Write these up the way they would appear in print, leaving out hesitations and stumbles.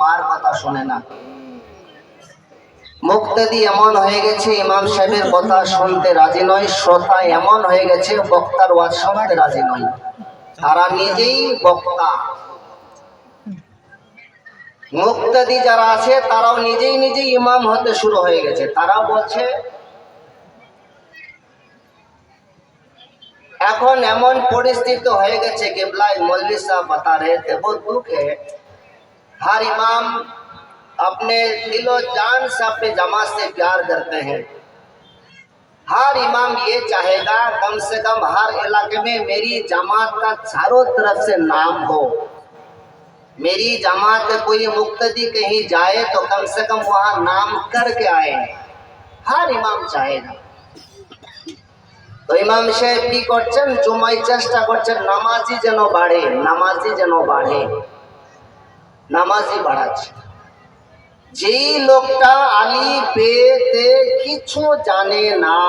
মার কথা শোনে না। মুক্তাদি এমন হয়ে গেছে ইমাম সাহেবের কথা শুনতে রাজি নয়, শ্রোতা এমন হয়ে গেছে বক্তার ওয়াজ শুনতে রাজি নয়। তারা নিজেই বক্তা। মুক্তাদি যারা আছে তারাও নিজেই নিজেই ইমাম হতে শুরু হয়ে গেছে। তারা বলছে এখন এমন পরিস্থিতি হয়ে গেছে কিবলাই मौलवी साहब बता रहे थे बहुत दुख है, हर इमाम अपने दिलो जान से अपने जमात से प्यार करते हैं। हर इमाम ये चाहेगा कम से कम हर इलाके में मेरी जमात का चारों तरफ से नाम हो। मेरी जमात में कोई मुक्तदी कहीं जाए तो कम से कम वहां नाम करके आए, हर इमाम चाहेगा। तो इमाम साहेब की करছেন জুমাই চেষ্টা করছেন নামাজি যেন বাড়ে, নামাজি যেন বাড়ে, নামাজি বাড়াচ্ছে। যেই লোকটা আলী পেতে কিছু জানে না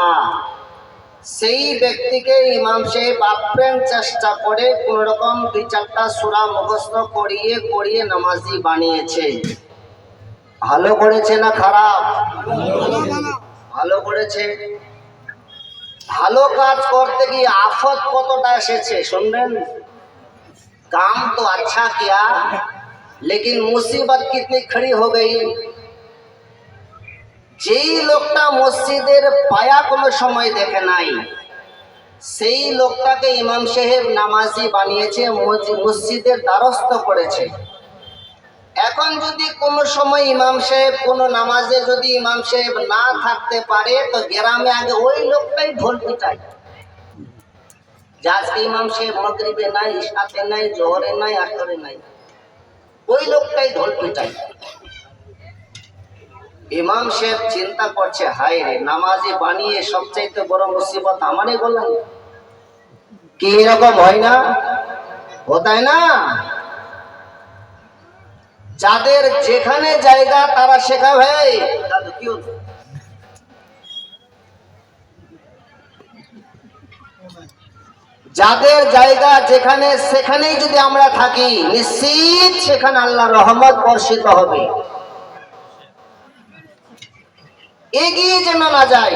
সেই ব্যক্তিকে ইমাম সাহেব আপ্রাণ চেষ্টা করে কোন রকম 2-4টা সূরা মুখস্থ করিয়ে করিয়ে নামাজি বানিয়েছে। ভালো করেছে না খারাপ? ভালো করেছে। ভালো কাজ করতে গিয়ে আফত কতটা এসেছে শুনবেন। काम तो अच्छा किया लेकिन मुसीबत कितनी खड़ी हो गई। যেই লোকটা মসজিদের পায়া কোনো সময় দেখে নাই সেই লোকটাকে ইমাম সাহেব নামাজি বানিয়েছে, মসজিদের দ্বারস্থ করেছে। এখন যদি কোনো সময় ইমাম সাহেব কোনো নামাজে যদি ইমাম সাহেব না থাকতে পারে তো গ্রামে আগে ওই লোকটাই ঢোল পিটায়। আজকে ইমাম সাহেব মাগরিবে নাই, ইশাতে নাই, জোহরে নাই, আসরে নাই, ওই লোকটাই ঢোল পিটায়। ইমাম সাহেব চিন্তা করছে হায় রে নামাজি বানিয়ে সবচাইতে বড় মুসিবত আমারই বললাম। কি এরকম হয় না? হতায় না? যাদের যেখানে জায়গা তারা শেখা ভাই দাদু কি হতো যাদের জায়গা যেখানে সেখানেই যদি আমরা থাকি নিশ্চিত সেখানে আল্লাহর রহমত বর্ষিত হবে। এগিয়ে যেন না যায়।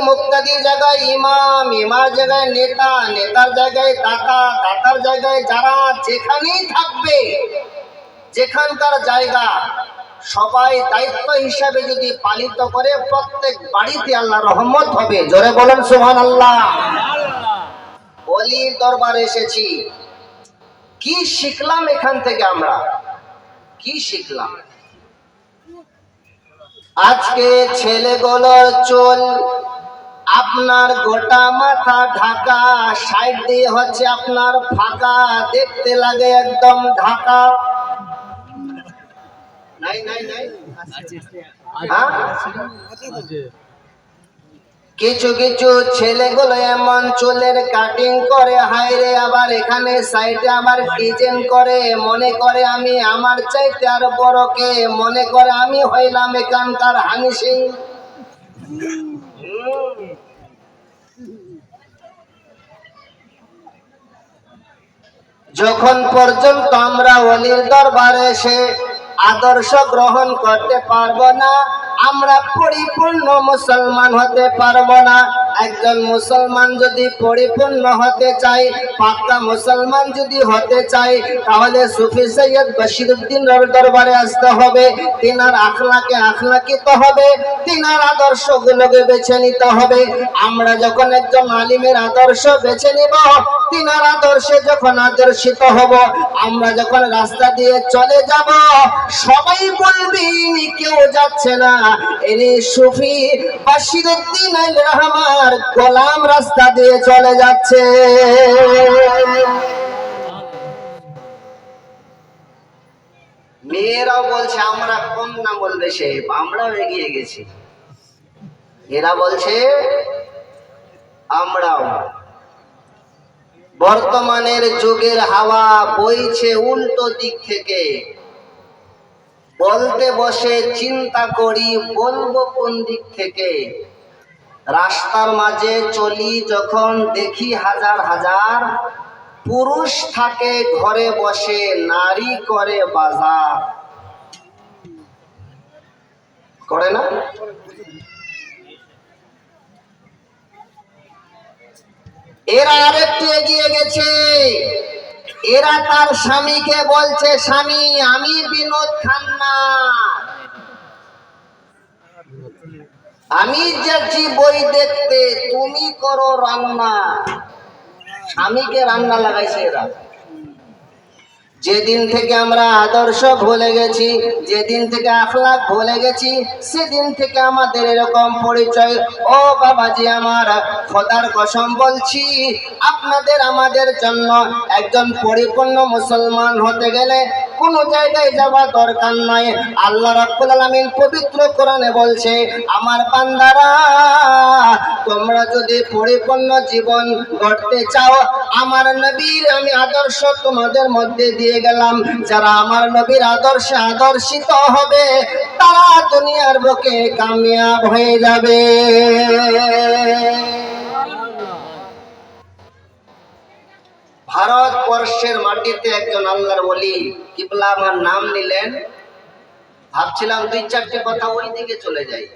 মুক্তাদির জায়গায় ইমাম, ইমার জায়গায় নেতা, নেতার জায়গায় দাতা, দাতার জায়গায় যারা যেখানেই থাকবে যেখানকার জায়গা সবাই দায়িত্ব হিসাবে যদি পালিত করে প্রত্যেক বাড়িতে আল্লাহ রহমত হবে। জোরে বলেন সুবহানাল্লাহ। ওলির দরবারে এসেছি, কি শিখলাম এখান থেকে? আমরা কি শিখলাম? আজকে ছেলেগুলোর চুল আপনার গোটা মাথা ঢাকা, সাইড দিয়ে হচ্ছে আপনার ফাঁকা, দেখতে লাগে একদম ঢাকা। নাই নাই নাই কিছু কিছু ছেলেগুলো এমন চুলের কাটিং করে হাইরে, আবার এখানে সাইডে আবার ডিজাইন করে, মনে করে আমি আমার চাইতে আর বড় কে, মনে করে আমি হইলাম এখানকার হানি সিং। যখন পর্যন্ত আমরা ওলির দরবারে এসে আদর্শ গ্রহণ করতে পারবো না আমরা পরিপূর্ণ মুসলমান হতে পারবো না। একজন মুসলমান যদি পরিপূর্ণ হতে চায়, পাক্কা মুসলমান যদি হতে চায়, তাহলে সুফি সৈয়দ বশিরউদ্দিন দরবারে আসতে হবে। তিনার আখলাকে আখলাকিত হবে, তিনার আদর্শগুলোকে বেছে নিতে হবে। আমরা যখন একজন আলিমের আদর্শ বেছে নিব, তিনার আদর্শে যখন আদর্শিত হব, আমরা যখন রাস্তা দিয়ে চলে যাব সবাই বলবে ইনি কেউ যাচ্ছে না, ইনি সুফি বশিরউদ্দিন রহমার গোলাম রাস্তা দিয়ে চলে যাচ্ছে। মেয়েরাও বলছে আমরা কম না বলবে সে, আমরাও এগিয়ে গেছি। এরা বলছে আমরাও। বর্তমানের যুগের হাওয়া বইছে উল্টো দিক থেকে। বলতে বসে চিন্তা করি বলবো কোন দিক থেকে। রাস্তার মাঝে চলি যখন দেখি হাজার হাজার পুরুষ থাকে ঘরে বসে, নারী করে বাজার, করে না? এরা আরেকটু এগিয়ে গেছে, এরা তার স্বামীকে বলছে, স্বামী আমি বিনোদ খান্না, আমি যাচ্ছি বই দেখতে, তুমি করো রান্না। স্বামীকে রান্না লাগাইছে এরা। যেদিন থেকে আমরা আদর্শ ভুলে গেছি, যেদিন থেকে আখলাক ভুলে গেছি, সেদিন থেকে আমাদের এরকম পরিচয়। ও বাবাজি আমার, খোদার কসম বলছি, আপনাদের আমাদের জন্য একজন পরিপূর্ণ মুসলমান হতে গেলে কোনো জায়গায় যাওয়া দরকার নাই। আল্লাহ রাব্বুল আলামিন পবিত্র কোরআনে বলছে, আমার বান্দারা তোমরা যদি পরিপূর্ণ জীবন গড়তে চাও, আমার নবীর আমি আদর্শ তোমাদের মধ্যে দিয়ে গেলাম। যারা আমার নবীর আদর্শে আদর্শিত হবে, তারা দুনিয়ার বুকে কামিয়াব হয়ে যাবে। ভারতবর্ষের মাটিতে একজন আল্লাহর ওলি কিবলা আমার নাম নিলেন, ভাবছিলাম দুই চারটি কথা ওই দিকে চলে যায়।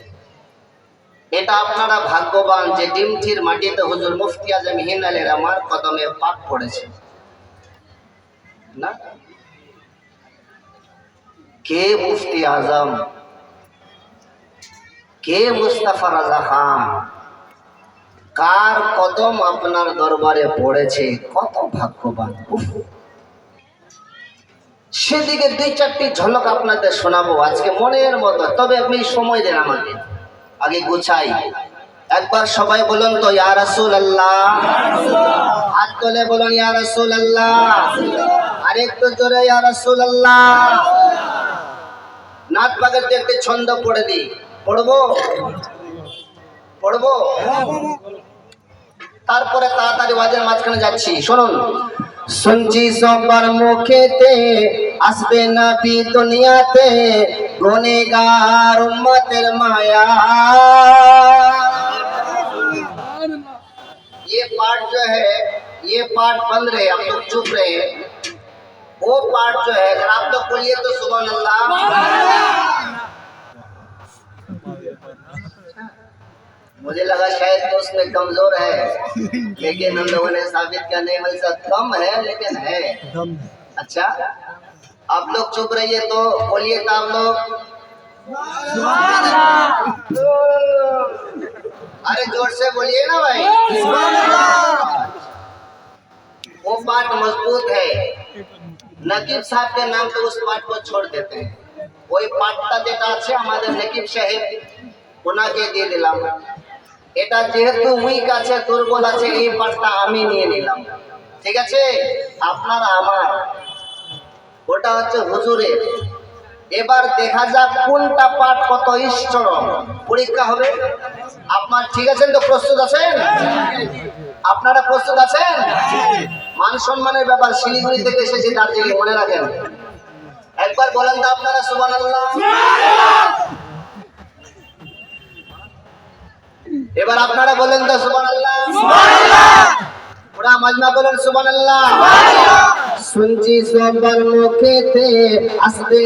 এটা আপনারা ভাগ্যবান যে ডিমঠির মাটিতে হুজুর মুফতি আজম হিন্দ আলী আমার কদমে পাক পড়েছে না? কে মুফতি আজম, কে মুস্তাফা রাজা খান, কার কদম আপনার দরবারে পড়েছে, কত ভাগ্যবান। সেদিকে দুই চারটি ঝলক আপনাদের শোনাবো আজকে মনের মতো, তবে আপনি সময় দেন আমাকে, আগে গুছাই। একবার সবাই বলুন তো ইয়া রাসূলুল্লাহ, হাত তুলে বলুন ইয়া রাসূলুল্লাহ, আরেকটু জোরে ইয়া রাসূলুল্লাহ। নাত বাগের একটি ছন্দ পড়ে দিই, পড়বো পড়বো, তারপরে তাড়াতাড়ি ওয়াজের মাঝখানে যাচ্ছি। শুনুন, শুনছি সবার মুখেতে আসবে নবী দুনিয়াতে, গুনেহগার উম্মতের মায়া। ये पार्ट जो है, ये पार्ट बंद रहे, आप लोग चुप रहे। वो पार्ट जो है, अगर आप लोग बोलिए तो सुभान अल्लाह। मुझे लगा शायद तो उसमें कमजोर है, लेकिन हम लोगों ने साबित किया नहीं, वैसा कम है लेकिन है। अच्छा, आप लोग चुप रहिए तो बोलिए तो आप लोग, अरे जोर से बोलिए ना भाई। वो पार्ट मजबूत है, नकीब साहब के नाम पे उस पार्ट को छोड़ देते हैं। ওই পার্টটা যেটা আছে আমাদের নকিব সাহেব, ওনাকে দিয়ে দিলাম। এটা যেহেতু উইক আছে, দুর্বল আছে, এই পার্টটা আমি নিয়ে নিলাম, ঠিক আছে? আপনারা আমার, ওটা হচ্ছে হুজুরের। এবার দেখা যাক কোনটা পাঠ কত স্ট্রং, পরীক্ষা হবে। আপনার ঠিক আছেন তো? প্রস্তুত আছেন? আপনারা প্রস্তুত আছেন? মান সম্মানের ব্যাপার, শিলিগুড়ি থেকে এসেছি দার্জিলিং, মনে রাখেন। একবার বলেন তো আপনারা সুবহানাল্লাহ। এবার আপনারা বলেন তো সুবহানাল্লাহ। পুরা মাজমা বলেন সুবহানাল্লাহ। শুনছি সবার মুখেতে আসবে